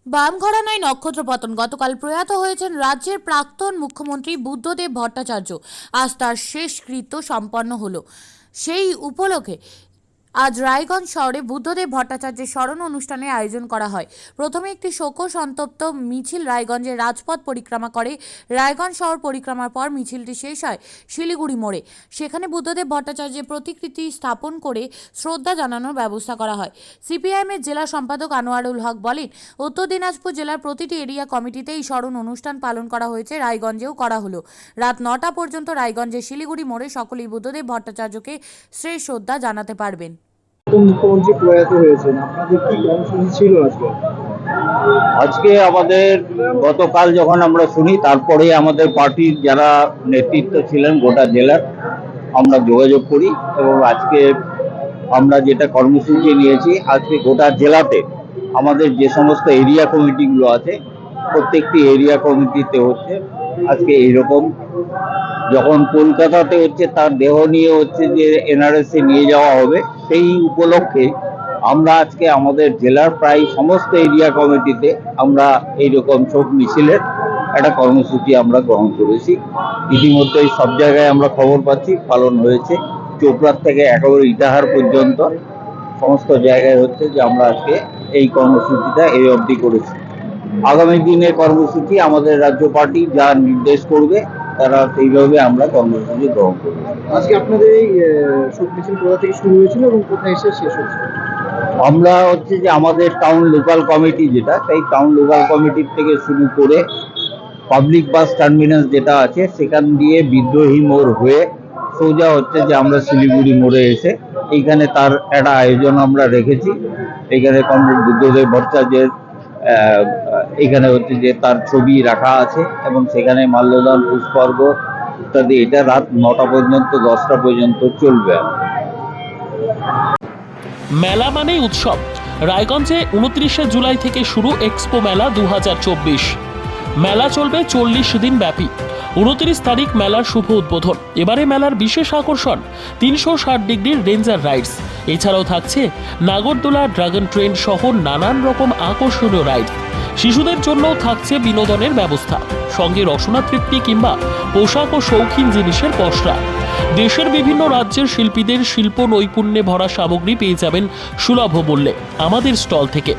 বাম ঘরানায় নক্ষত্র পতন। গতকাল প্রয়াত হয়েছেন রাজ্যের প্রাক্তন মুখ্যমন্ত্রী বুদ্ধদেব ভট্টাচার্য। আজ তার শেষকৃত্য সম্পন্ন হলো। সেই উপলক্ষে আজ রায়গঞ্জ শহরে বুদ্ধদেব ভট্টাচার্যের স্মরণ অনুষ্ঠানের আয়োজন করা হয়। প্রথমে একটি শোক সন্তপ্ত মিছিল রায়গঞ্জের রাজপথ পরিক্রমা করে। রায়গঞ্জ শহর পরিক্রমার পর মিছিলটি শেষ হয় শিলিগুড়ি মোড়ে। সেখানে বুদ্ধদেব ভট্টাচার্যের প্রতিকৃতি স্থাপন করে শ্রদ্ধা জানানোর ব্যবস্থা করা হয়। সিপিআইএমের জেলা সম্পাদক আনোয়ারুল হক বলেন, উত্তর দিনাজপুর জেলার প্রতিটি এরিয়া কমিটিতে এই স্মরণ অনুষ্ঠান পালন করা হয়েছে, রায়গঞ্জেও করা হলো। রাত 9টা পর্যন্ত রায়গঞ্জের শিলিগুড়ি মোড়ে সকলেই বুদ্ধদেব ভট্টাচার্যকে শেষ শ্রদ্ধা জানাতে পারবেন। মুখ্যমন্ত্রী প্রয়াত হয়েছেন, আপনাদের কি কর্মসূচি ছিল আজকে? আজকে আমাদের গতকাল যখন আমরা শুনি, তারপরে আমাদের পার্টির যারা নেতৃত্ব ছিলেন গোটা জেলার আমরা যোগাযোগ করি এবং আজকে আমরা যেটা কর্মসূচি নিয়েছি, আজকে গোটা জেলাতে আমাদের যে সমস্ত এরিয়া কমিটিগুলো আছে প্রত্যেকটি এরিয়া কমিটিতে হচ্ছে আজকে এইরকম। যখন কলকাতাতে হচ্ছে তার দেহ নিয়ে হচ্ছে যে এনআরএসে নিয়ে যাওয়া হবে, সেই উপলক্ষে আমরা আজকে আমাদের জেলার প্রায় সমস্ত এরিয়া কমিটিতে আমরা এইরকম শোক মিছিলের একটা কর্মসূচি আমরা গ্রহণ করেছি। ইতিমধ্যেই সব জায়গায় আমরা খবর পাচ্ছি পালন হয়েছে, চোপড়ার থেকে একেবারে ইটাহার পর্যন্ত সমস্ত জায়গায় হচ্ছে যে আমরা আজকে এই কর্মসূচিটা এই অবধি করেছি। আগামী দিনের কর্মসূচি আমাদের রাজ্য পার্টি যা নির্দেশ করবে তারা সেইভাবে আমরা কর্মসূচি গ্রহণ করব। আজকে আপনাদের এই শোক মিছিল কোথা থেকে শুরু হয়েছিল এবং কোথায় এসে শেষ হয়েছিল? আমরা হচ্ছে যে আমাদের টাউন লোকাল কমিটি যেটা, সেই টাউন লোকাল কমিটির থেকে শুরু করে পাবলিক বাস টার্মিনাস যেটা আছে সেখান দিয়ে বিদ্রোহী মোড় হয়ে সোজা হচ্ছে যে আমরা শিলিগুড়ি মোড়ে এসে এইখানে তার একটা আয়োজন আমরা রেখেছি। এইখানে কমরেড বুদ্ধদেব ভট্টাচার্যের এখানে হচ্ছে যে তার ছবি রাখা আছে এবং সেখানে মাল্যদান, পুষ্পার্ঘ ইত্যাদি। এটা রাত 9টা পর্যন্ত 10টা পর্যন্ত চলবে। মেলা মানেই উৎসব। রায়গঞ্জে 29শে জুলাই থেকে শুরু এক্সপো মেলা 2024। মেলা চলবে 40 দিন ব্যাপী। 29 তারিখ মেলার শুভ উদ্বোধন। এবারে মেলার বিশেষ আকর্ষণ 360 ডিগ্রির রেঞ্জার রাইডস। এছাড়াও থাকছে নাগরদোলা, ড্রাগন ট্রেন সহ নানান রকম আকর্ষণীয় রাইড। শিশুদের জন্যও থাকছে বিনোদনের ব্যবস্থা, সঙ্গে রসনা তৃপ্তি কিংবা পোশাক ও শৌখিন জিনিসের পসরা। দেশের বিভিন্ন রাজ্যের শিল্পীদের শিল্প নৈপুণ্যে ভরা সামগ্রী পেয়ে যাবেন সুলভ মূল্যে আমাদের স্টল থেকে।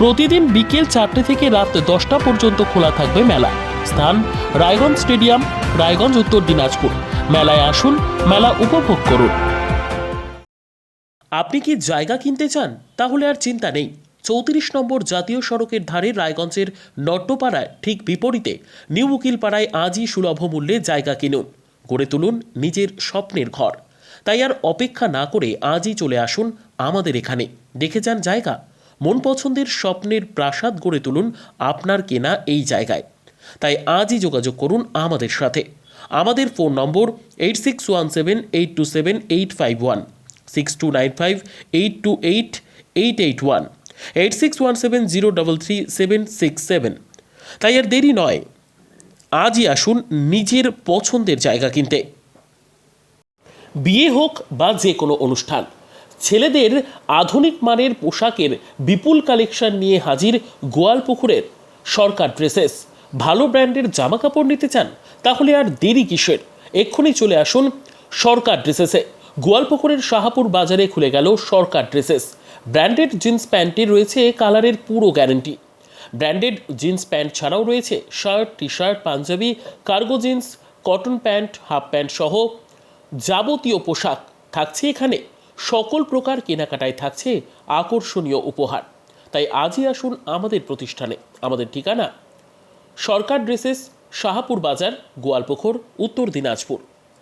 প্রতিদিন বিকেল 4টে থেকে রাত 10টা পর্যন্ত খোলা থাকবে মেলা। স্থান রায়গঞ্জ স্টেডিয়াম, রায়গঞ্জ, উত্তর দিনাজপুর। মেলায় আসুন, মেলা উপভোগ করুন। আপনি কি জায়গা কিনতে চান? তাহলে আর চিন্তা নেই। 34 নম্বর জাতীয় সড়কের ধারে রায়গঞ্জের নট্টপাড়ায় ঠিক বিপরীতে নিউ উকিলপাড়ায় আজই সুলভ মূল্যে জায়গা কিনুন, গড়ে তুলুন নিজের স্বপ্নের ঘর। তাই আর অপেক্ষা না করে আজই চলে আসুন আমাদের এখানে, দেখে যান জায়গা। মন পছন্দের স্বপ্নের প্রাসাদ গড়ে তুলুন আপনার কেনা এই জায়গায়। তাই আজই যোগাযোগ করুন আমাদের সাথে। আমাদের ফোন নম্বর 8617827851, 6295828881, 8617033767। তাই আর দেরি নয়, আজই আসুন নিজের পছন্দের জায়গা কিনতে। বিয়ে হোক বা যে কোনো অনুষ্ঠান, ছেলেদের আধুনিক মানের পোশাকের বিপুল কালেকশন নিয়ে হাজির গোয়ালপুকুরের সরকার ড্রেসেস। ভালো ব্র্যান্ডের জামা কাপড় নিতে চান? তাহলে আর দেরি কিসের? এক্ষুনি চলে আসুন সরকার ড্রেসেসে। গোয়ালপুকুরের শাহাপুর বাজারে খুলে গেল সরকার ড্রেসেস। ব্র্যান্ডেড জিন্স প্যান্টে রয়েছে কালারের পুরো গ্যারেন্টি। ব্র্যান্ডেড জিন্স প্যান্ট ছাড়াও রয়েছে shirt, T shirt, Punjabi, cargo jeans, cotton pant, half pant সহ যাবতীয় পোশাক থাকছে এখানে। সকল প্রকার কেনাকাটায় থাকছে আকর্ষণীয় উপহার। তাই আজই আসুন আমাদের প্রতিষ্ঠানে। আমাদের ঠিকানা সরকার ড্রেসেস, শাহাপুর বাজার, গোয়ালপুকুর, উত্তর দিনাজপুর।